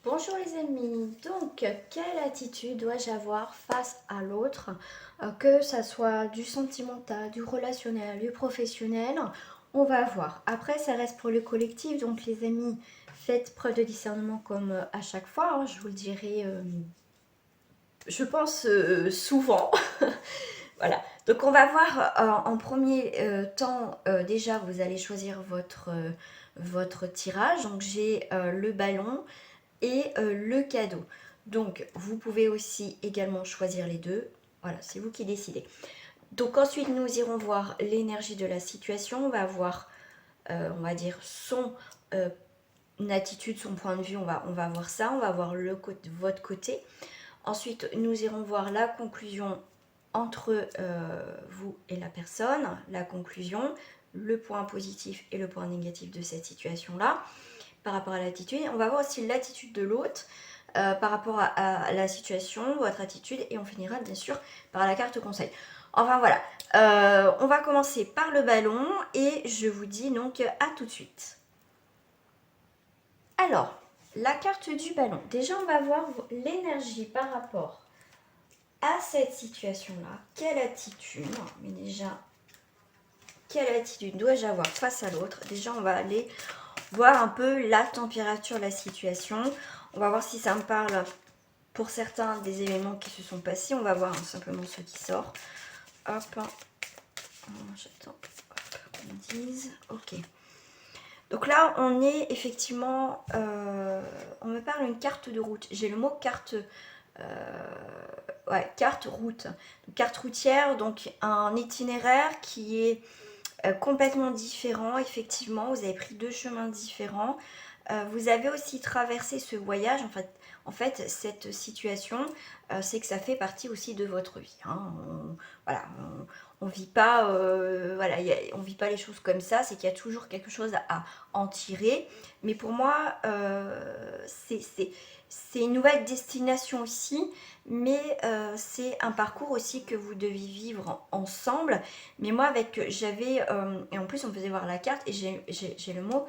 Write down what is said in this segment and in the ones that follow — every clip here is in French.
Bonjour les amis, donc quelle attitude dois-je avoir face à l'autre, que ça soit du sentimental, du relationnel, du professionnel, on va voir. Après ça reste pour le collectif, donc les amis, faites preuve de discernement comme à chaque fois, hein, je vous le dirai, je pense souvent. Voilà, donc on va voir en premier temps, déjà vous allez choisir votre tirage, donc j'ai le ballon et le cadeau. Donc, vous pouvez aussi également choisir les deux. Voilà, c'est vous qui décidez. Donc ensuite, nous irons voir l'énergie de la situation. On va voir, on va dire, son attitude, son point de vue. On va voir ça. On va voir votre côté. Ensuite, nous irons voir la conclusion entre vous et la personne. La conclusion, le point positif et le point négatif de cette situation-là par rapport à l'attitude. On va voir aussi l'attitude de l'autre par rapport à la situation, votre attitude, et on finira bien sûr par la carte conseil. Enfin voilà, on va commencer par le ballon et je vous dis donc à tout de suite. Alors, la carte du ballon. Déjà, on va voir l'énergie par rapport à cette situation-là. Quelle attitude, mais déjà, quelle attitude dois-je avoir face à l'autre? Déjà, on va aller voir un peu la température, la situation. On va voir si ça me parle pour certains des événements qui se sont passés. On va voir simplement ce qui sort. Hop, j'attends qu'on dise. Ok. Donc là, on est effectivement, on me parle d'une carte de route. J'ai le mot carte, ouais, carte route. Donc, carte routière, donc un itinéraire qui est complètement différent. Effectivement, vous avez pris deux chemins différents. Vous avez aussi traversé ce voyage. En fait cette situation, c'est que ça fait partie aussi de votre vie. Hein. Voilà, on vit pas, voilà, on vit pas les choses comme ça. C'est qu'il y a toujours quelque chose à en tirer. Mais pour moi, c'est une nouvelle destination aussi, mais c'est un parcours aussi que vous devez vivre ensemble. Mais moi, et en plus on me faisait voir la carte, et j'ai le mot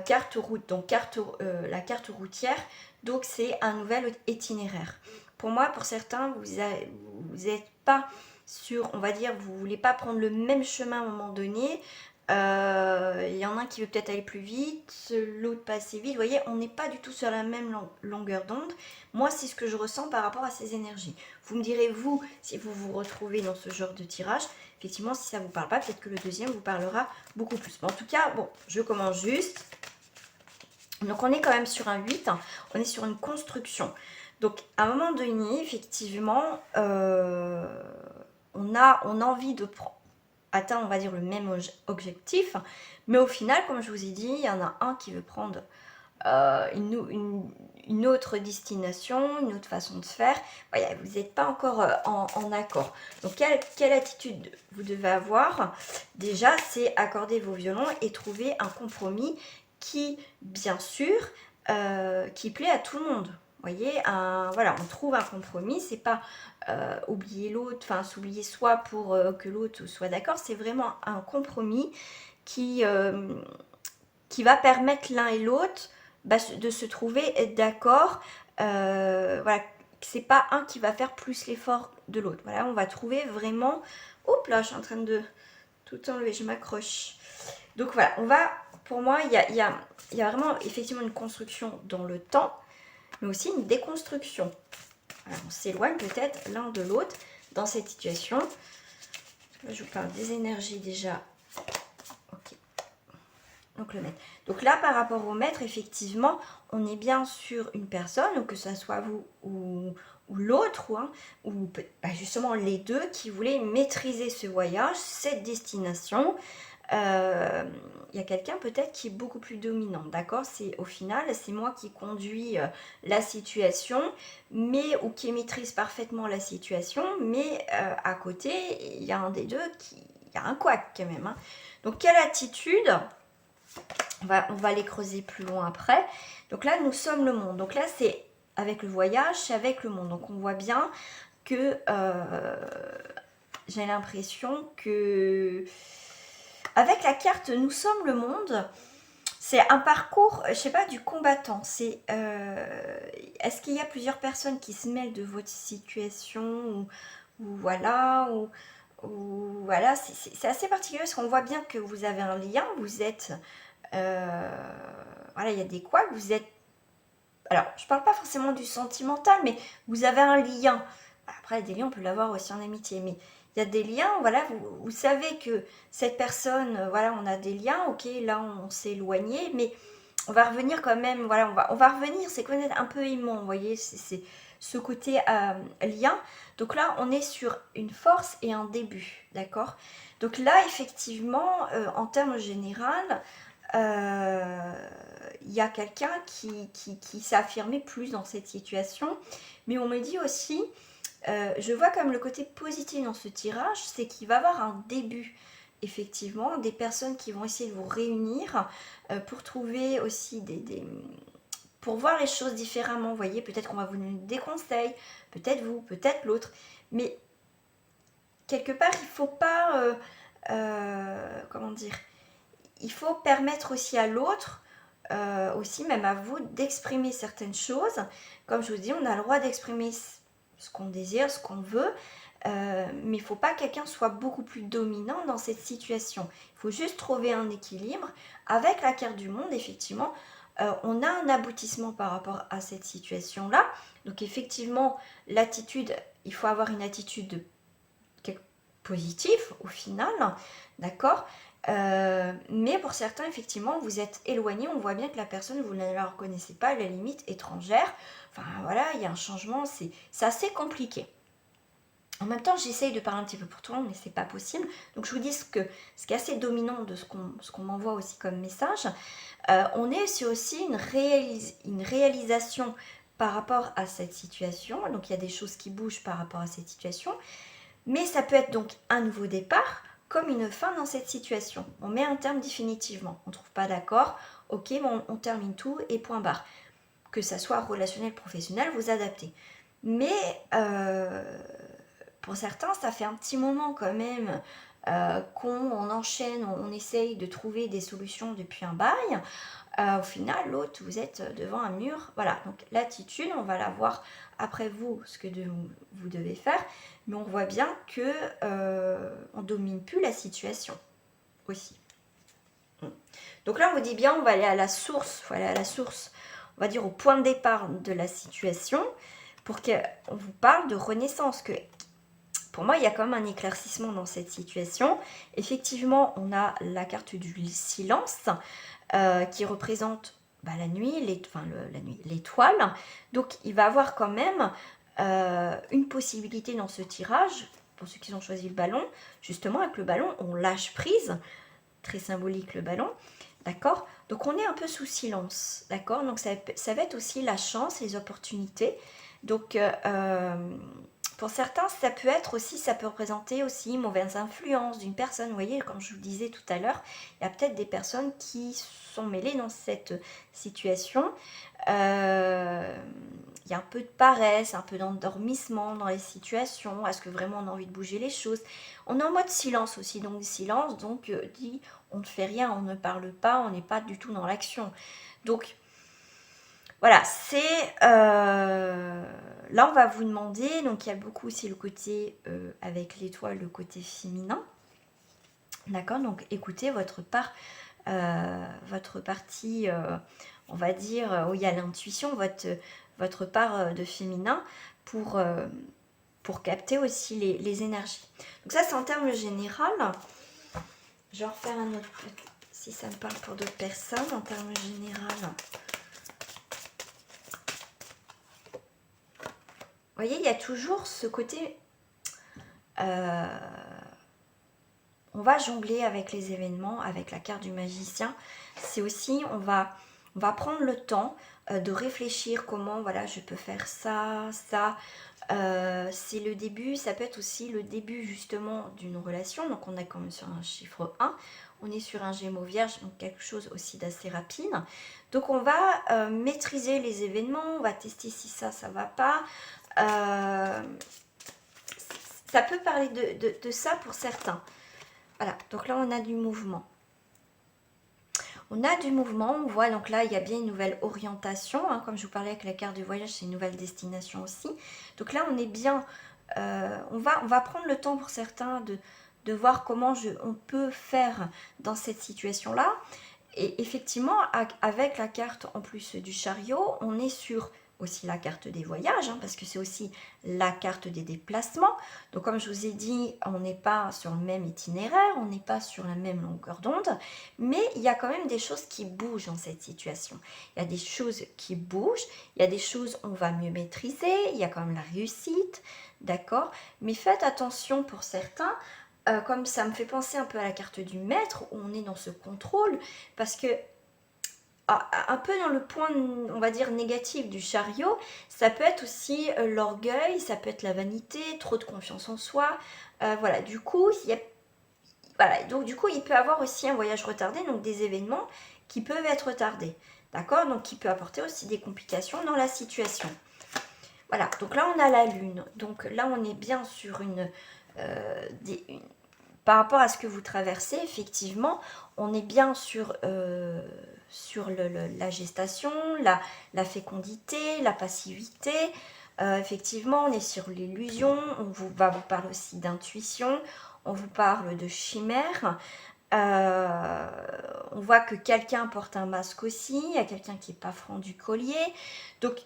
carte route, donc la carte routière, donc c'est un nouvel itinéraire. Pour moi, pour certains, vous n'êtes pas sur, on va dire, vous voulez pas prendre le même chemin à un moment donné. Il y en a un qui veut peut-être aller plus vite, l'autre pas assez vite. Vous voyez, on n'est pas du tout sur la même longueur d'onde. Moi, c'est ce que je ressens par rapport à ces énergies. Vous me direz, vous, si vous vous retrouvez dans ce genre de tirage, effectivement, si ça ne vous parle pas, peut-être que le deuxième vous parlera beaucoup plus. Mais en tout cas, bon, je commence juste. Donc, on est quand même sur un 8, hein. On est sur une construction. Donc, à un moment donné, effectivement, on a envie de atteindre, on va dire, le même objectif. Mais au final, comme je vous ai dit, il y en a un qui veut prendre une autre destination, une autre façon de faire. Voilà, vous n'êtes pas encore en accord. Donc, quelle attitude vous devez avoir? Déjà, c'est accorder vos violons et trouver un compromis qui, bien sûr, qui plaît à tout le monde. Vous voyez, voilà, on trouve un compromis, c'est pas oublier l'autre, enfin s'oublier soi pour que l'autre soit d'accord, c'est vraiment un compromis qui va permettre l'un et l'autre de se trouver d'accord. Voilà, c'est pas un qui va faire plus l'effort de l'autre. Voilà, on va trouver vraiment. Hop là, je suis en train de tout enlever, je m'accroche. Donc voilà, pour moi, il y a vraiment effectivement une construction dans le temps, mais aussi une déconstruction. Voilà, on s'éloigne peut-être l'un de l'autre dans cette situation. Là, je vous parle des énergies déjà. Ok. Donc le maître. Donc là, par rapport au maître, effectivement, on est bien sur une personne, ou que ce soit vous ou l'autre, ou justement les deux qui voulaient maîtriser ce voyage, cette destination. Il y a quelqu'un peut-être qui est beaucoup plus dominant, d'accord? C'est au final, c'est moi qui conduis la situation, mais ou qui maîtrise parfaitement la situation, mais à côté, il y a un des deux il y a un couac quand même. Hein. Donc quelle attitude? On va les creuser plus loin après. Donc là, nous sommes le monde. Donc là, c'est avec le voyage, c'est avec le monde. Donc on voit bien que j'ai l'impression que avec la carte nous sommes le monde, C'est un parcours, je sais pas, du combattant. C'est est-ce qu'il y a plusieurs personnes qui se mêlent de votre situation ou voilà ou voilà, c'est assez particulier parce qu'on voit bien que vous avez un lien, vous êtes voilà, il y a des couacs, vous êtes alors je parle pas forcément du sentimental, mais vous avez un lien. Après des liens on peut l'avoir aussi en amitié, mais il y a des liens, voilà, vous savez que cette personne, voilà, on a des liens, ok, là on s'est éloigné, mais on va revenir quand même, voilà, on va revenir, c'est connaître un peu aimant, vous voyez, c'est ce côté lien. Donc là, on est sur une force et un début, d'accord. Donc là, effectivement, en termes général, il y a quelqu'un qui s'est affirmé plus dans cette situation, mais on me dit aussi, je vois comme le côté positif dans ce tirage, c'est qu'il va y avoir un début, effectivement, des personnes qui vont essayer de vous réunir pour trouver aussi pour voir les choses différemment. Vous voyez, peut-être qu'on va vous donner des conseils, peut-être vous, peut-être l'autre, mais quelque part, il faut pas, comment dire, il faut permettre aussi à l'autre, aussi même à vous, d'exprimer certaines choses. Comme je vous dis, on a le droit d'exprimer ce qu'on désire, ce qu'on veut, mais il ne faut pas que quelqu'un soit beaucoup plus dominant dans cette situation. Il faut juste trouver un équilibre. Avec la carte du monde, effectivement, on a un aboutissement par rapport à cette situation-là. Donc effectivement, l'attitude, il faut avoir une attitude positive au final, d'accord. Mais pour certains, effectivement, vous êtes éloigné, on voit bien que la personne, vous ne la reconnaissez pas, à la limite étrangère. Enfin voilà, il y a un changement, c'est assez compliqué. En même temps, j'essaye de parler un petit peu pour tout le monde, mais c'est pas possible. Donc je vous dis ce qui est assez dominant de ce qu'on m'envoie aussi comme message. On est sur aussi une réalisation par rapport à cette situation. Donc il y a des choses qui bougent par rapport à cette situation. Mais ça peut être donc un nouveau départ, comme une fin dans cette situation. On met un terme définitivement. On ne trouve pas d'accord, ok, bon, on termine tout et point barre. Que ça soit relationnel, professionnel, vous adaptez. Mais pour certains, ça fait un petit moment quand même qu'on enchaîne, on essaye de trouver des solutions depuis un bail. Au final, l'autre, vous êtes devant un mur. Voilà, donc l'attitude, on va la voir après vous, ce que vous devez faire. Mais on voit bien que on domine plus la situation aussi. Donc là, on vous dit bien, on va aller à la source. Il faut aller à la source, on va dire au point de départ de la situation, pour qu'on vous parle de renaissance. Que pour moi, il y a quand même un éclaircissement dans cette situation. Effectivement, on a la carte du silence qui représente la nuit, l'étoile. Donc, il va avoir quand même une possibilité dans ce tirage, pour ceux qui ont choisi le ballon. Justement, avec le ballon, on lâche prise. Très symbolique le ballon. D'accord. Donc, on est un peu sous silence. D'accord. Donc, ça va être aussi la chance, les opportunités. Donc, pour certains, ça peut représenter aussi une mauvaise influence d'une personne. Vous voyez, comme je vous le disais tout à l'heure, il y a peut-être des personnes qui sont mêlées dans cette situation. Il y a un peu de paresse, un peu d'endormissement dans les situations. Est-ce que vraiment on a envie de bouger les choses? On est en mode silence aussi, donc silence, donc dit on ne fait rien, on ne parle pas, on n'est pas du tout dans l'action. Donc voilà, c'est là on va vous demander, donc il y a beaucoup aussi le côté avec l'étoile, le côté féminin, d'accord. Donc écoutez votre partie, on va dire où il y a l'intuition, votre part de féminin pour capter aussi les énergies. Donc ça c'est en termes général. Je vais en refaire un autre si ça me parle pour d'autres personnes en termes général. Vous voyez, il y a toujours ce côté, on va jongler avec les événements, avec la carte du magicien. C'est aussi, on va prendre le temps de réfléchir comment, voilà, je peux faire ça. C'est le début, ça peut être aussi le début justement d'une relation. Donc on est quand même sur un chiffre 1, on est sur un Gémeaux Vierge, donc quelque chose aussi d'assez rapide. Donc on va maîtriser les événements, on va tester si ça va pas. Ça peut parler de ça pour certains. Voilà, donc là on a du mouvement. On a du mouvement, on voit, donc là, il y a bien une nouvelle orientation, hein, comme je vous parlais avec la carte du voyage, c'est une nouvelle destination aussi. Donc là, on est bien, on va prendre le temps pour certains de voir comment on peut faire dans cette situation-là. Et effectivement, avec la carte en plus du chariot, on est sur aussi la carte des voyages, hein, parce que c'est aussi la carte des déplacements. Donc comme je vous ai dit, on n'est pas sur le même itinéraire, on n'est pas sur la même longueur d'onde, mais il y a quand même des choses qui bougent dans cette situation. Il y a des choses qui bougent, il y a des choses on va mieux maîtriser, il y a quand même la réussite, d'accord? Mais faites attention pour certains, comme ça me fait penser un peu à la carte du maître, où on est dans ce contrôle, parce que un peu dans le point, on va dire, négatif du chariot, ça peut être aussi l'orgueil, ça peut être la vanité, trop de confiance en soi. Voilà, du coup, donc du coup, il peut avoir aussi un voyage retardé, donc des événements qui peuvent être retardés. D'accord? Donc qui peut apporter aussi des complications dans la situation. Voilà, donc là on a la lune. Donc là on est bien sur par rapport à ce que vous traversez, effectivement, on est bien sur la gestation, la fécondité, la passivité. Effectivement, on est sur l'illusion, va vous parler aussi d'intuition, on vous parle de chimère. On voit que quelqu'un porte un masque aussi, il y a quelqu'un qui n'est pas franc du collier. Donc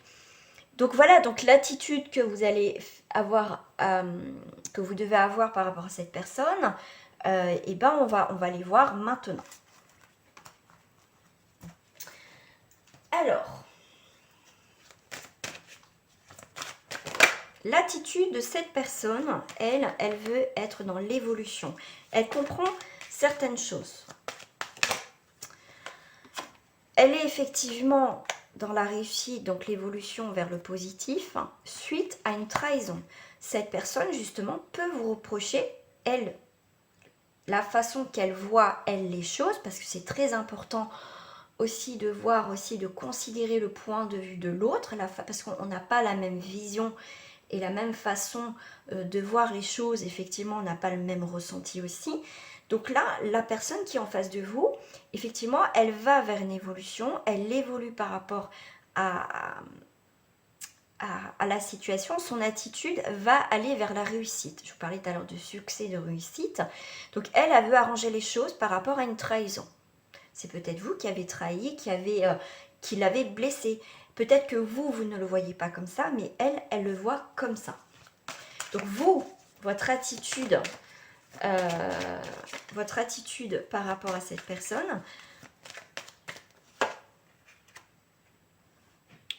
voilà, donc l'attitude que vous allez avoir, que vous devez avoir par rapport à cette personne, et ben on va les voir maintenant. Alors, l'attitude de cette personne, elle veut être dans l'évolution. Elle comprend certaines choses. Elle est effectivement dans la réussite, donc l'évolution vers le positif, suite à une trahison. Cette personne, justement, peut vous reprocher, elle, la façon qu'elle voit, elle, les choses, parce que c'est très important aussi de voir, aussi de considérer le point de vue de l'autre, parce qu'on n'a pas la même vision et la même façon de voir les choses, effectivement, on n'a pas le même ressenti aussi. Donc là, la personne qui est en face de vous, effectivement, elle va vers une évolution, elle évolue par rapport à la situation, son attitude va aller vers la réussite. Je vous parlais tout à l'heure de succès, de réussite. Donc elle veut arranger les choses par rapport à une trahison. C'est peut-être vous qui avez trahi, qui l'avez blessé. Peut-être que vous ne le voyez pas comme ça, mais elle le voit comme ça. Donc vous, votre attitude par rapport à cette personne,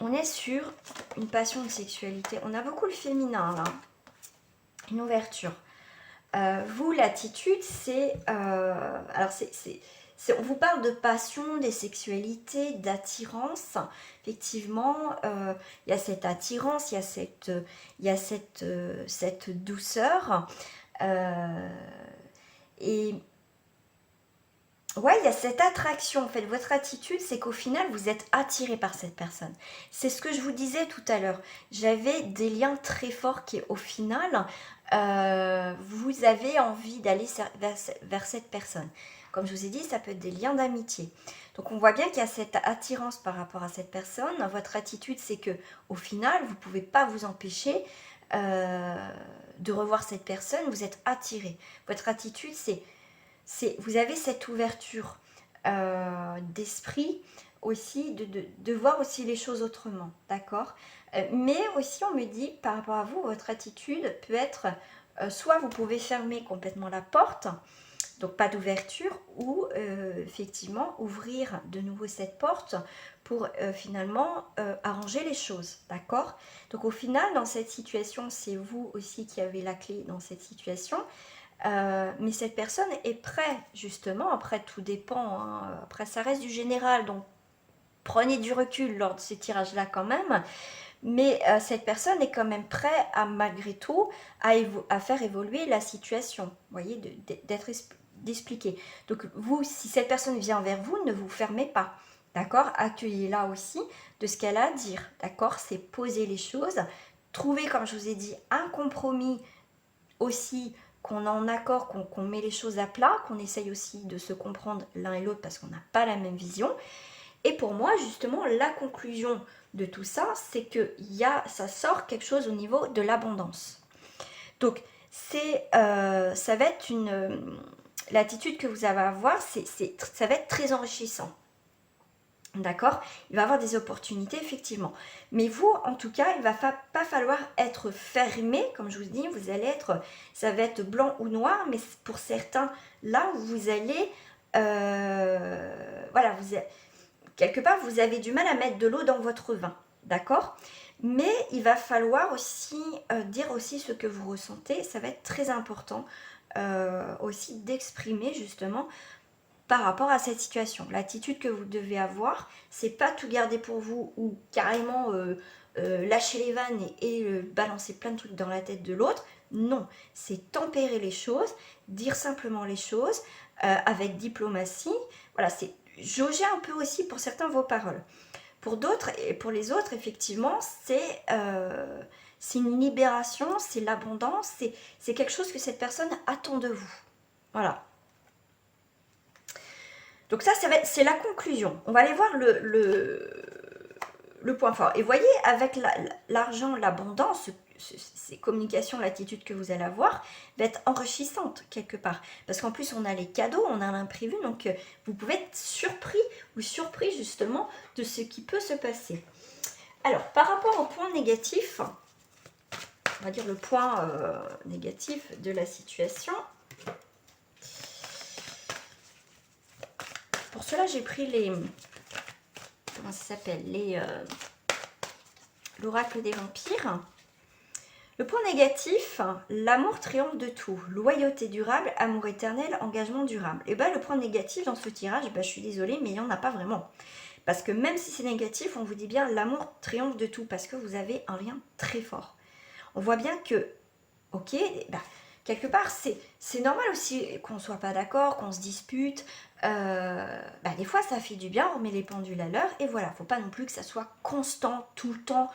on est sur une passion de sexualité. On a beaucoup le féminin là, une ouverture. Vous, l'attitude, c'est... alors on vous parle de passion, des sexualités, d'attirance. Effectivement, il y a cette attirance, il y a cette douceur. Et ouais, il y a cette attraction. En fait, votre attitude, c'est qu'au final, vous êtes attiré par cette personne. C'est ce que je vous disais tout à l'heure. J'avais des liens très forts qui, au final, vous avez envie d'aller vers cette personne. Comme je vous ai dit, ça peut être des liens d'amitié. Donc, on voit bien qu'il y a cette attirance par rapport à cette personne. Votre attitude, c'est que, au final, vous ne pouvez pas vous empêcher de revoir cette personne. Vous êtes attiré. Votre attitude, vous avez cette ouverture d'esprit aussi, de voir aussi les choses autrement, d'accord? Mais aussi, on me dit, par rapport à vous, votre attitude peut être, soit vous pouvez fermer complètement la porte, donc pas d'ouverture, ou effectivement ouvrir de nouveau cette porte pour finalement arranger les choses, d'accord? Donc au final, dans cette situation, c'est vous aussi qui avez la clé dans cette situation. Mais cette personne est prête, justement, après tout dépend, hein, après ça reste du général, donc prenez du recul lors de ces tirages-là quand même, mais cette personne est quand même prête à, malgré tout, à faire évoluer la situation, vous voyez, d'expliquer. Donc vous, si cette personne vient vers vous, ne vous fermez pas, d'accord? Accueillez-la aussi de ce qu'elle a à dire, d'accord? C'est poser les choses, trouver, comme je vous ai dit, un compromis aussi qu'on est en accord, qu'on met les choses à plat, qu'on essaye aussi de se comprendre l'un et l'autre parce qu'on n'a pas la même vision. Et pour moi, justement, la conclusion de tout ça, c'est que ça sort quelque chose au niveau de l'abondance. Donc, ça va être l'attitude que vous allez avoir, ça va être très enrichissant. D'accord? Il va y avoir des opportunités, effectivement. Mais vous, en tout cas, il ne va pas falloir être fermé, comme je vous dis, ça va être blanc ou noir, mais pour certains, là où vous allez, voilà, quelque part, vous avez du mal à mettre de l'eau dans votre vin, d'accord? Mais il va falloir aussi dire aussi ce que vous ressentez, ça va être très important aussi d'exprimer justement par rapport à cette situation. L'attitude que vous devez avoir, c'est pas tout garder pour vous ou carrément lâcher les vannes et balancer plein de trucs dans la tête de l'autre. Non, c'est tempérer les choses, dire simplement les choses avec diplomatie. Voilà, c'est jauger un peu aussi pour certains vos paroles. Pour d'autres et pour les autres, effectivement, c'est une libération, c'est l'abondance, c'est quelque chose que cette personne attend de vous. Voilà. Donc ça, c'est la conclusion. On va aller voir le point fort. Et voyez, avec l'argent, l'abondance, ces communications, l'attitude que vous allez avoir va être enrichissante quelque part. Parce qu'en plus, on a les cadeaux, on a l'imprévu, donc vous pouvez être surpris ou surpris justement de ce qui peut se passer. Alors, par rapport au point négatif, on va dire le point négatif de la situation. Pour cela, j'ai pris comment ça s'appelle, l'oracle des vampires. Le point négatif, l'amour triomphe de tout. Loyauté durable, amour éternel, engagement durable. Et bien le point négatif dans ce tirage, je suis désolée, mais il n'y en a pas vraiment. Parce que même si c'est négatif, on vous dit bien l'amour triomphe de tout, parce que vous avez un lien très fort. On voit bien que, ok, quelque part, c'est normal aussi qu'on ne soit pas d'accord, qu'on se dispute. Des fois, ça fait du bien, on met les pendules à l'heure. Et voilà, il ne faut pas non plus que ça soit constant, tout le temps,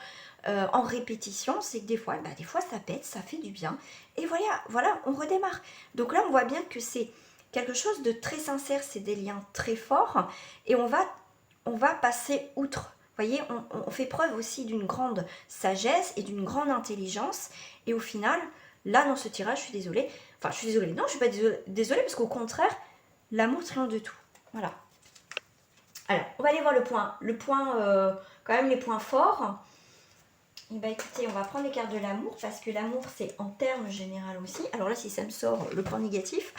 en répétition. C'est que des fois, ça pète, ça fait du bien. Et voilà, on redémarre. Donc là, on voit bien que c'est quelque chose de très sincère, c'est des liens très forts. Et on va passer outre. Vous voyez, on fait preuve aussi d'une grande sagesse et d'une grande intelligence. Et au final, là, dans ce tirage, je suis désolée. Enfin, je suis désolée. Non, je ne suis pas désolée parce qu'au contraire, l'amour triomphe de tout. Voilà. Alors, on va aller voir quand même les points forts. Et écoutez, on va prendre les cartes de l'amour parce que l'amour, c'est en termes général aussi. Alors là, si ça me sort le point négatif,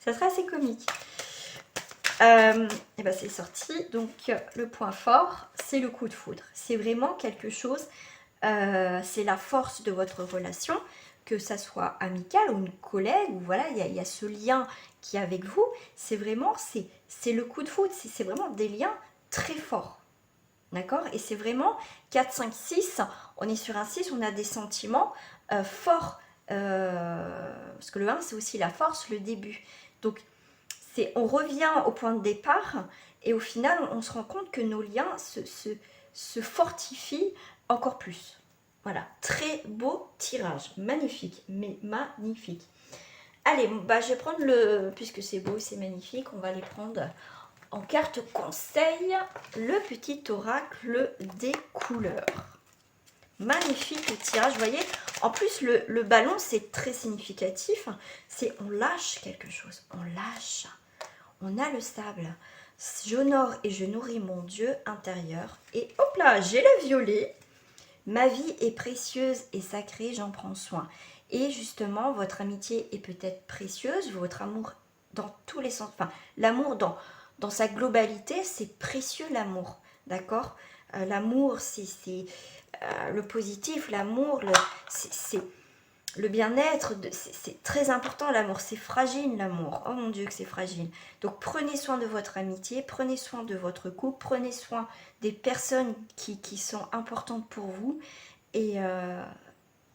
ça sera assez comique. C'est sorti. Donc, le point fort, c'est le coup de foudre. C'est vraiment quelque chose, c'est la force de votre relation, que ça soit amical ou une collègue, ou voilà, il y a ce lien qui est avec vous. C'est vraiment, c'est le coup de foudre, c'est vraiment des liens très forts. D'accord? Et c'est vraiment 4, 5, 6, on est sur un 6, on a des sentiments forts. Parce que le 1, c'est aussi la force, le début. Donc, on revient au point de départ et au final, on se rend compte que nos liens se fortifient encore plus. Voilà, très beau tirage, magnifique, mais magnifique. Allez, je vais prendre puisque c'est beau, c'est magnifique, on va les prendre en carte conseil, le petit oracle des couleurs. Magnifique tirage, vous voyez. En plus, le ballon, c'est très significatif. On lâche quelque chose, on lâche. On a le sable. J'honore et je nourris mon Dieu intérieur. Et hop là, j'ai le violet. Ma vie est précieuse et sacrée, j'en prends soin. Et justement, votre amitié est peut-être précieuse, votre amour dans tous les sens, enfin, l'amour dans sa globalité, c'est précieux l'amour, d'accord? L'amour, c'est le positif, l'amour, c'est le bien-être, c'est très important l'amour, c'est fragile l'amour, oh mon Dieu que c'est fragile. Donc prenez soin de votre amitié, prenez soin de votre couple, prenez soin des personnes qui sont importantes pour vous. Et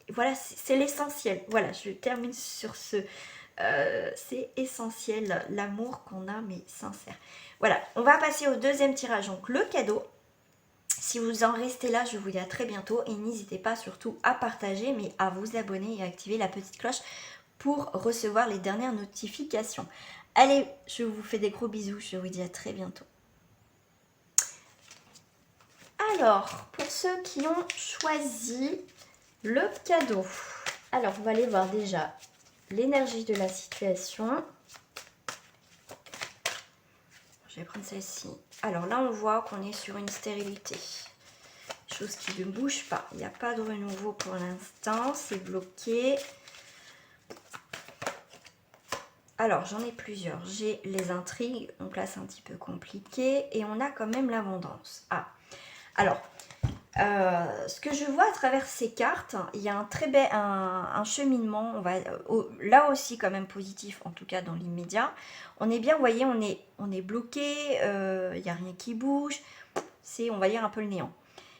voilà, c'est l'essentiel. Voilà, je termine sur c'est essentiel, l'amour qu'on a, mais sincère. Voilà, on va passer au deuxième tirage, donc le cadeau. Si vous en restez là, je vous dis à très bientôt et n'hésitez pas surtout à partager, mais à vous abonner et à activer la petite cloche pour recevoir les dernières notifications. Allez, je vous fais des gros bisous, je vous dis à très bientôt. Alors, pour ceux qui ont choisi le cadeau, alors on va aller voir déjà l'énergie de la situation. Je vais prendre celle-ci. Alors là, on voit qu'on est sur une stérilité. Chose qui ne bouge pas. Il n'y a pas de renouveau pour l'instant. C'est bloqué. Alors, j'en ai plusieurs. J'ai les intrigues. Donc là, c'est un petit peu compliqué. Et on a quand même l'abondance. Ah, alors, ce que je vois à travers ces cartes, il y a un très bel un cheminement, on va, là aussi quand même positif, en tout cas dans l'immédiat. On est bien, vous voyez, on est bloqué, il n'y a rien qui bouge, c'est, on va dire, un peu le néant.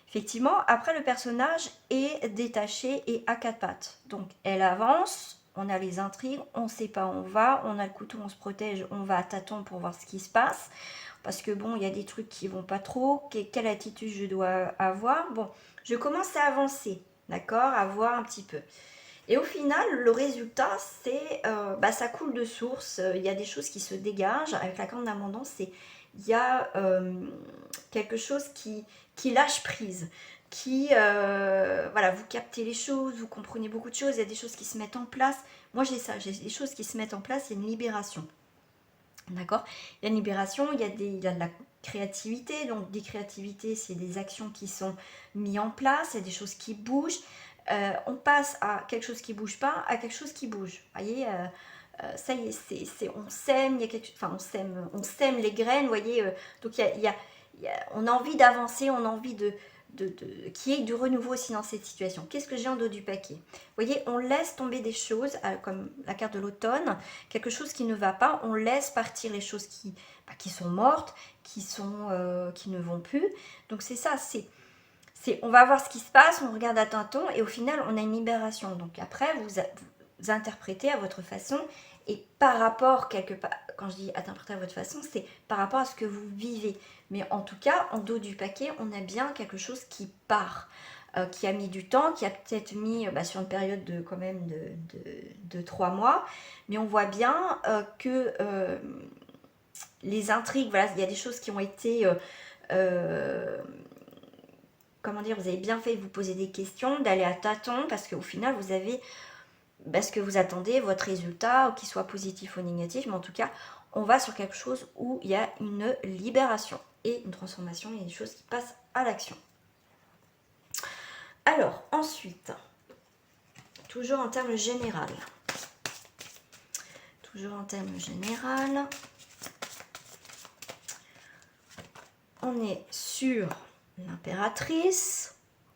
Effectivement, après le personnage est détaché et à quatre pattes. Donc elle avance, on a les intrigues, on ne sait pas où on va, on a le couteau, on se protège, on va à tâtons pour voir ce qui se passe. Parce que bon, il y a des trucs qui vont pas trop. Quelle attitude je dois avoir? Bon, je commence à avancer, d'accord? À voir un petit peu. Et au final, le résultat, c'est, ça coule de source. Il y a des choses qui se dégagent. Avec la carte d'abondance, il y a quelque chose qui lâche prise. Voilà, vous captez les choses, vous comprenez beaucoup de choses. Il y a des choses qui se mettent en place. Moi, j'ai ça, j'ai des choses qui se mettent en place. Il y a une libération. D'accord? Il y a une libération, il y a de la créativité. Donc, des créativités, c'est des actions qui sont mises en place, il y a des choses qui bougent. On passe à quelque chose qui ne bouge pas, à quelque chose qui bouge. Vous voyez, ça y est, on sème, on sème les graines, vous voyez. Donc, on a envie d'avancer, on a envie qu'il y ait du renouveau aussi dans cette situation. Qu'est-ce que j'ai en dos du paquet? Vous voyez, on laisse tomber des choses, comme la carte de l'automne, quelque chose qui ne va pas, on laisse partir les choses qui sont mortes, qui ne vont plus. Donc c'est ça, on va voir ce qui se passe, on regarde à tâtons et au final, on a une libération. Donc après, vous interprétez à votre façon et par rapport, quelque part, quand je dis interpréter à votre façon, c'est par rapport à ce que vous vivez. Mais en tout cas, en dos du paquet, on a bien quelque chose qui part, qui a mis du temps, qui a peut-être mis sur une période de quand même de 3 mois. Mais on voit bien que les intrigues, voilà, il y a des choses qui ont été... comment dire, vous avez bien fait de vous poser des questions, d'aller à tâtons, parce qu'au final, vous avez ce que vous attendez, votre résultat, qu'il soit positif ou négatif, mais en tout cas, on va sur quelque chose où il y a une libération et une transformation, il y a des choses qui passent à l'action. Alors, ensuite, toujours en termes général, on est sur l'impératrice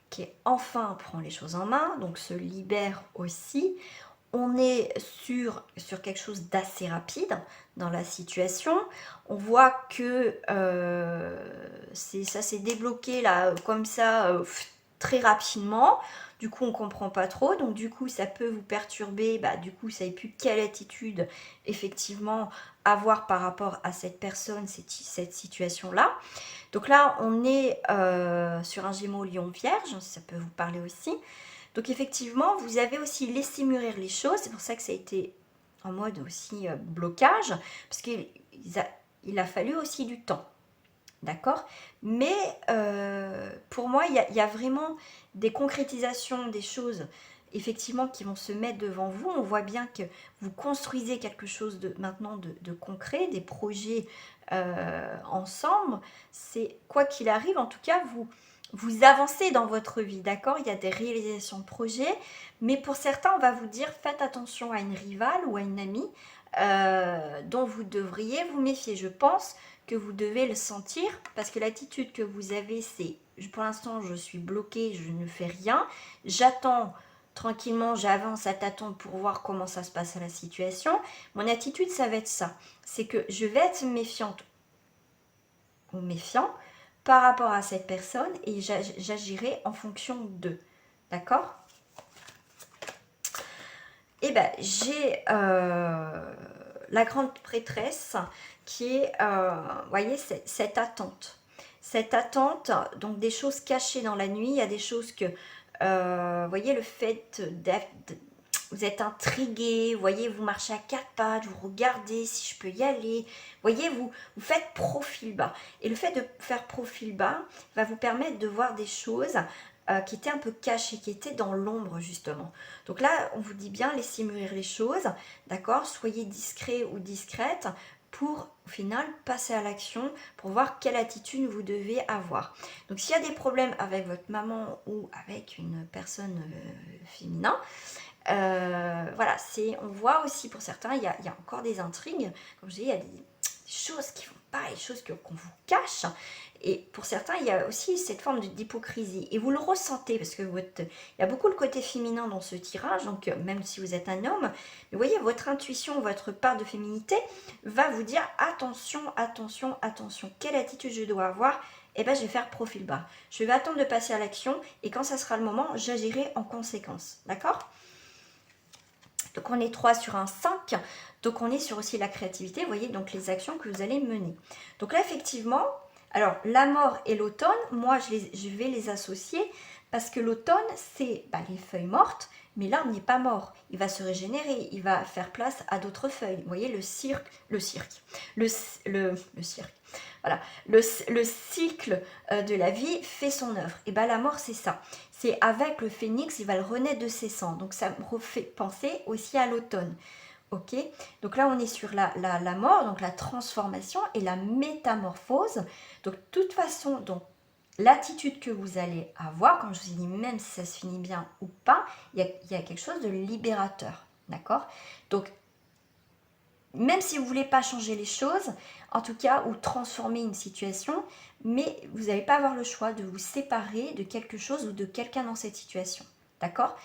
qui enfin prend les choses en main, donc se libère aussi. On est sur quelque chose d'assez rapide dans la situation. On voit que ça s'est débloqué là, comme ça, très rapidement. Du coup, on ne comprend pas trop. Donc, du coup, ça peut vous perturber. Du coup, vous ne savez plus quelle attitude, effectivement, avoir par rapport à cette personne, cette situation-là. Donc là, on est sur un Gémeaux Lion Vierge. Ça peut vous parler aussi. Donc effectivement, vous avez aussi laissé mûrir les choses. C'est pour ça que ça a été en mode aussi blocage. Parce qu'il a fallu aussi du temps. D'accord? Mais pour moi, il y a vraiment des concrétisations, des choses effectivement qui vont se mettre devant vous. On voit bien que vous construisez quelque chose maintenant de concret, des projets ensemble. C'est quoi qu'il arrive, en tout cas, vous avancez dans votre vie, d'accord? Il y a des réalisations de projets, mais pour certains, on va vous dire, faites attention à une rivale ou à une amie dont vous devriez vous méfier. Je pense que vous devez le sentir, parce que l'attitude que vous avez, c'est, pour l'instant, je suis bloquée, je ne fais rien, j'attends tranquillement, j'avance à tâtons pour voir comment ça se passe à la situation. Mon attitude, ça va être ça, c'est que je vais être méfiante ou méfiant par rapport à cette personne et j'agirai en fonction d'eux. D'accord? Et j'ai la grande prêtresse qui est, vous voyez, cette attente. Cette attente, donc des choses cachées dans la nuit, il y a des choses que, vous voyez, le fait vous êtes intrigué, vous voyez, vous marchez à quatre pattes, vous regardez si je peux y aller, vous voyez, vous faites profil bas. Et le fait de faire profil bas va vous permettre de voir des choses qui étaient un peu cachées, qui étaient dans l'ombre justement. Donc là, on vous dit bien, laissez mûrir les choses, d'accord? Soyez discret ou discrète pour au final passer à l'action, pour voir quelle attitude vous devez avoir. Donc s'il y a des problèmes avec votre maman ou avec une personne féminin, voilà, on voit aussi pour certains, il y a encore des intrigues, comme je dis, il y a des choses qui ne vont pas, des choses qu'on vous cache, et pour certains, il y a aussi cette forme d'hypocrisie, et vous le ressentez, parce que il y a beaucoup le côté féminin dans ce tirage, donc même si vous êtes un homme, mais vous voyez, votre intuition, votre part de féminité va vous dire, attention, attention, attention, quelle attitude je dois avoir? Eh bien, je vais faire profil bas. Je vais attendre de passer à l'action, et quand ça sera le moment, j'agirai en conséquence, d'accord? Donc on est 3 sur un 5, donc on est sur aussi la créativité, vous voyez, donc les actions que vous allez mener. Donc là, effectivement, alors la mort et l'automne, moi je vais les associer parce que l'automne, c'est les feuilles mortes, mais l'arbre n'est pas mort, il va se régénérer, il va faire place à d'autres feuilles. Vous voyez, le cirque, le cirque. Voilà, le cycle de la vie fait son œuvre. Et bien la mort, c'est ça. C'est avec le phénix, il va le renaître de ses cendres. Donc ça me refait penser aussi à l'automne. Ok, donc là on est sur la mort, donc la transformation et la métamorphose. Donc de toute façon, donc l'attitude que vous allez avoir, comme je vous ai dit, même si ça se finit bien ou pas, il y a quelque chose de libérateur. D'accord? Donc même si vous ne voulez pas changer les choses, en tout cas, ou transformer une situation, mais vous n'allez pas avoir le choix de vous séparer de quelque chose ou de quelqu'un dans cette situation. D'accord?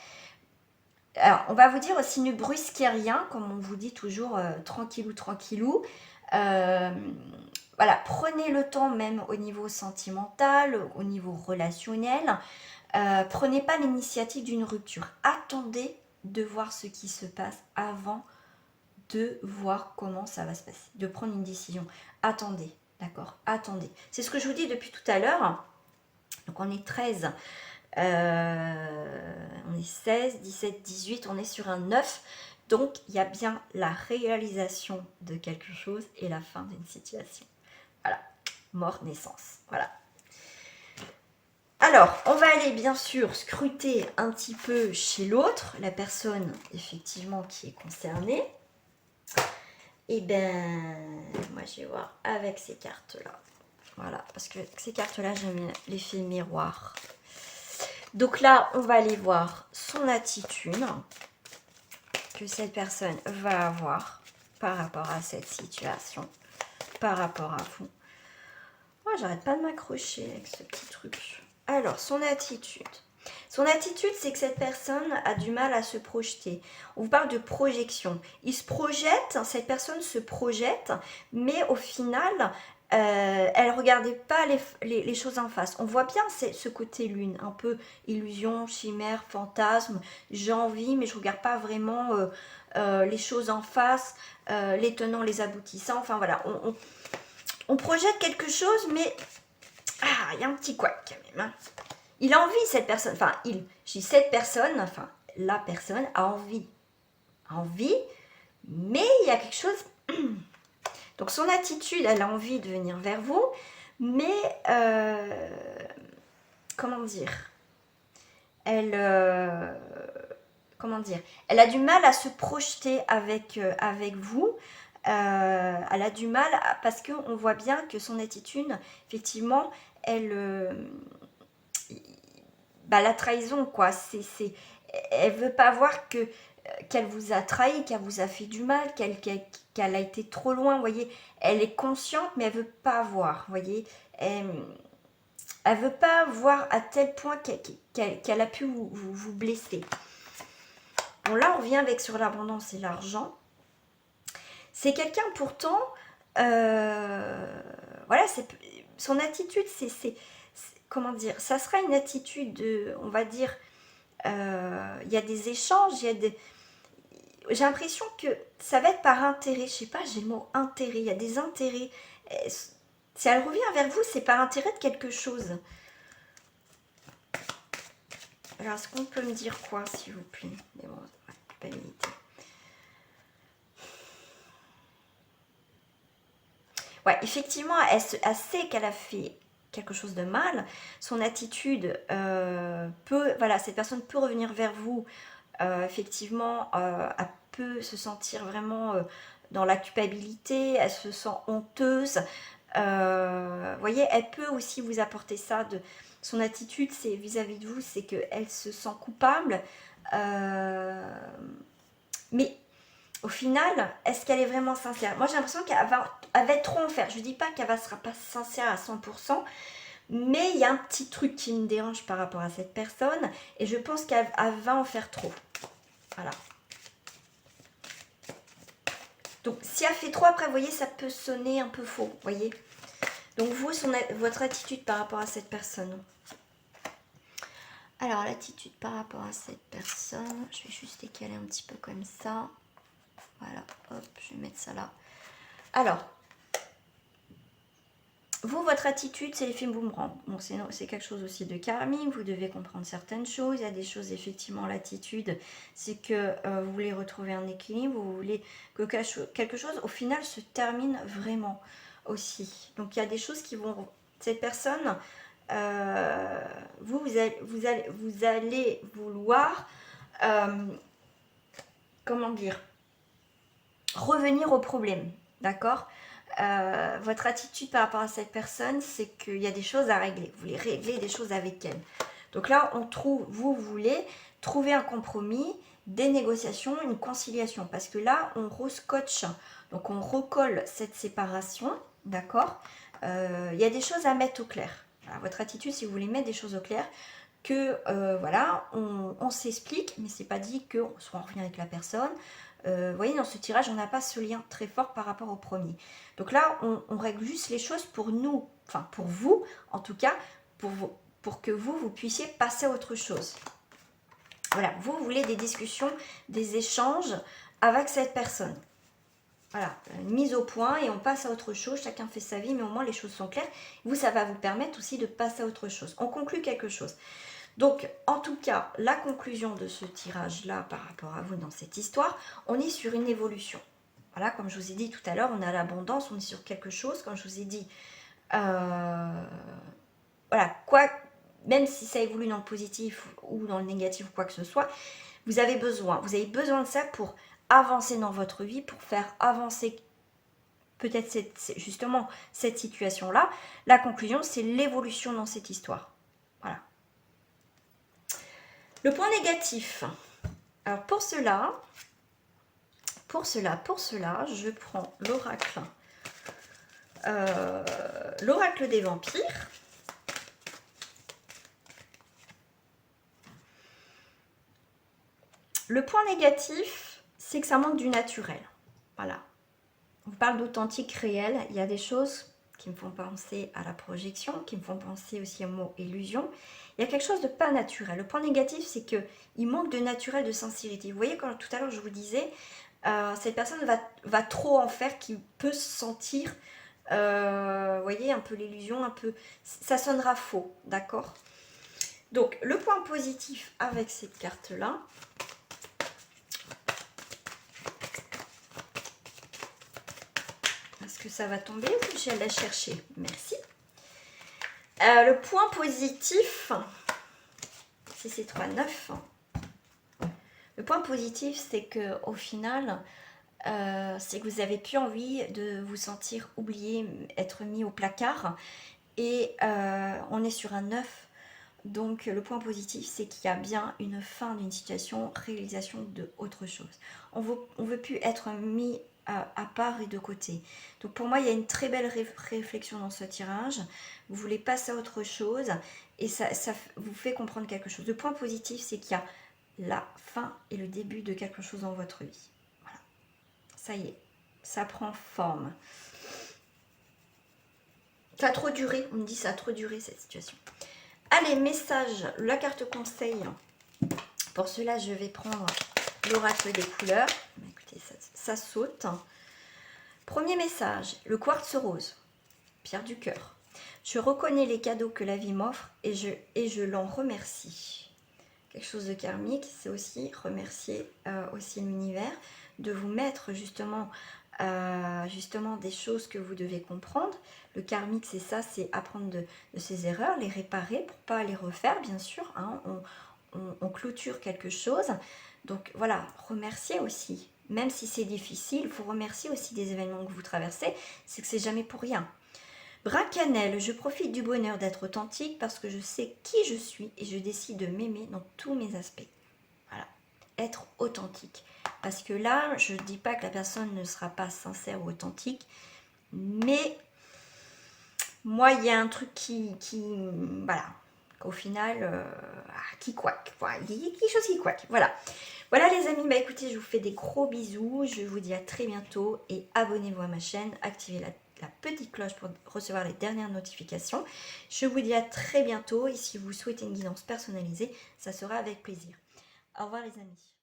Alors, on va vous dire aussi ne brusquez rien, comme on vous dit toujours, tranquillou, tranquillou. Voilà, prenez le temps même au niveau sentimental, au niveau relationnel. Prenez pas l'initiative d'une rupture. Attendez de voir ce qui se passe avant de voir comment ça va se passer, de prendre une décision. Attendez, d'accord? Attendez. C'est ce que je vous dis depuis tout à l'heure. Donc on est 13, on est 16, 17, 18, on est sur un 9. Donc il y a bien la réalisation de quelque chose et la fin d'une situation. Voilà, mort, naissance. Voilà. Alors, on va aller bien sûr scruter un petit peu chez l'autre, la personne effectivement qui est concernée. Et ben, moi je vais voir avec ces cartes-là. Voilà, parce que ces cartes-là, j'aime l'effet miroir. Donc là, on va aller voir son attitude que cette personne va avoir par rapport à cette situation, par rapport à vous. Moi, j'arrête pas de m'accrocher avec ce petit truc. Alors, son attitude. Son attitude, c'est que cette personne a du mal à se projeter. On vous parle de projection. Il se projette, cette personne se projette, mais au final, elle ne regardait pas les choses en face. On voit bien ce côté lune, un peu illusion, chimère, fantasme. J'ai envie, mais je ne regarde pas vraiment les choses en face, les tenants, les aboutissants. Enfin voilà, on projette quelque chose, mais il y a un petit couac quand même. Hein. Il a envie, cette personne, enfin, cette personne, enfin, la personne a envie, mais il y a quelque chose. Donc, son attitude, elle a envie de venir vers vous, mais, comment dire, elle a du mal à se projeter avec vous. Elle a du mal parce qu'on voit bien que son attitude, effectivement, la trahison, quoi. Elle veut pas voir qu'elle vous a trahi, qu'elle vous a fait du mal, qu'elle a été trop loin, vous voyez. Elle est consciente, mais elle veut pas voir, vous voyez. Elle veut pas voir à tel point qu'elle a pu vous blesser. Bon, là, on revient sur l'abondance et l'argent. C'est quelqu'un, pourtant, voilà, son attitude, comment dire, ça sera une attitude, on va dire, il y a des échanges, j'ai l'impression que ça va être par intérêt, je sais pas, j'ai le mot intérêt, il y a des intérêts, si elle revient vers vous, c'est par intérêt de quelque chose. Alors, est-ce qu'on peut me dire quoi, s'il vous plaît? Mais bon, culpabilité. Ouais, effectivement, elle sait qu'elle a fait quelque chose de mal. Son attitude voilà, cette personne peut revenir vers vous. Effectivement, elle peut se sentir vraiment dans la culpabilité, elle se sent honteuse. Vous voyez, elle peut aussi vous apporter ça. Son attitude, c'est vis-à-vis de vous, c'est qu'elle se sent coupable. Mais au final, est-ce qu'elle est vraiment sincère? Moi, j'ai l'impression qu'elle va être trop en faire. Je ne dis pas qu'elle ne sera pas sincère à 100%, mais il y a un petit truc qui me dérange par rapport à cette personne, et je pense qu'elle va en faire trop. Voilà. Donc, si elle fait trop, après, vous voyez, ça peut sonner un peu faux, vous voyez. Donc, vous, votre attitude par rapport à cette personne. Alors, l'attitude par rapport à cette personne, je vais juste décaler un petit peu comme ça. Voilà, hop, je vais mettre ça là. Alors, vous, votre attitude, c'est l'effet boomerang. Bon, c'est quelque chose aussi de karmique, vous devez comprendre certaines choses. Il y a des choses, effectivement, l'attitude, c'est que vous voulez retrouver un équilibre, vous voulez que quelque chose, au final, se termine vraiment aussi. Donc, il y a des choses qui vont... Cette personne, vous allez vouloir, comment dire, revenir au problème, d'accord? Votre attitude par rapport à cette personne, c'est qu'il y a des choses à régler. Vous voulez régler des choses avec elle. Donc là, vous voulez trouver un compromis, des négociations, une conciliation. Parce que là, on rescotche, donc on recolle cette séparation, d'accord? Il y a des choses à mettre au clair. Voilà, votre attitude, si vous voulez mettre des choses au clair, que voilà, on s'explique, mais c'est pas dit que soit on revient avec la personne. Vous voyez, dans ce tirage, on n'a pas ce lien très fort par rapport au premier. Donc là, on règle juste les choses pour nous, enfin pour vous, en tout cas, pour que vous puissiez passer à autre chose. Voilà, vous voulez des discussions, des échanges avec cette personne. Voilà, une mise au point et on passe à autre chose, chacun fait sa vie, mais au moins les choses sont claires. Vous, ça va vous permettre aussi de passer à autre chose. On conclut quelque chose. Donc, en tout cas, la conclusion de ce tirage-là par rapport à vous dans cette histoire, on est sur une évolution. Voilà, comme je vous ai dit tout à l'heure, on a l'abondance, on est sur quelque chose. Comme je vous ai dit, voilà, même si ça évolue dans le positif ou dans le négatif ou quoi que ce soit, vous avez besoin de ça pour avancer dans votre vie, pour faire avancer peut-être justement cette situation-là. La conclusion, c'est l'évolution dans cette histoire. Voilà. Le point négatif. Alors pour cela, je prends l'oracle. L'oracle des vampires. Le point négatif, c'est que ça manque du naturel. Voilà. On parle d'authentique réel. Il y a des choses qui me font penser à la projection, qui me font penser aussi au mot illusion. Il y a quelque chose de pas naturel. Le point négatif, c'est qu'il manque de naturel, de sincérité. Vous voyez, quand tout à l'heure je vous disais, cette personne va trop en faire, qui peut se sentir, vous voyez, un peu l'illusion, un peu... Ça sonnera faux, d'accord? Donc, le point positif avec cette carte-là, est-ce que ça va tomber ou je vais la chercher? Merci. Le point positif, si c'est 3, 9. Le point positif, c'est que au final, c'est que vous n'avez plus envie de vous sentir oublié, être mis au placard. Et on est sur un 9. Donc le point positif, c'est qu'il y a bien une fin d'une situation, réalisation de autre chose. On veut plus être mis à part et de côté. Donc pour moi, il y a une très belle réflexion dans ce tirage. Vous voulez passer à autre chose et ça vous fait comprendre quelque chose. Le point positif, c'est qu'il y a la fin et le début de quelque chose dans votre vie. Voilà. Ça y est, ça prend forme. Ça a trop duré, on me dit ça a trop duré cette situation. Allez, message, la carte conseil. Pour cela, je vais prendre l'oracle des couleurs. Écoutez, ça saute. Premier message, le quartz rose, pierre du cœur. Je reconnais les cadeaux que la vie m'offre et je l'en remercie. quelque chose de karmique, c'est aussi remercier aussi l'univers de vous mettre justement des choses que vous devez comprendre. Le karmique, c'est ça, c'est apprendre de ses erreurs, les réparer pour pas les refaire, bien sûr. Hein. On clôture quelque chose. Donc voilà, remercier aussi. Même si c'est difficile, il faut remercier aussi des événements que vous traversez. C'est que c'est jamais pour rien. Brin cannelle, je profite du bonheur d'être authentique parce que je sais qui je suis et je décide de m'aimer dans tous mes aspects. Voilà, être authentique. Parce que là, je ne dis pas que la personne ne sera pas sincère ou authentique, mais moi, il y a un truc voilà, qu'au final, qui couac. Voilà, il y a quelque chose qui couac. Voilà. Voilà les amis, bah écoutez, je vous fais des gros bisous. Je vous dis à très bientôt et abonnez-vous à ma chaîne. Activez la petite cloche pour recevoir les dernières notifications. Je vous dis à très bientôt et si vous souhaitez une guidance personnalisée, ça sera avec plaisir. Au revoir les amis.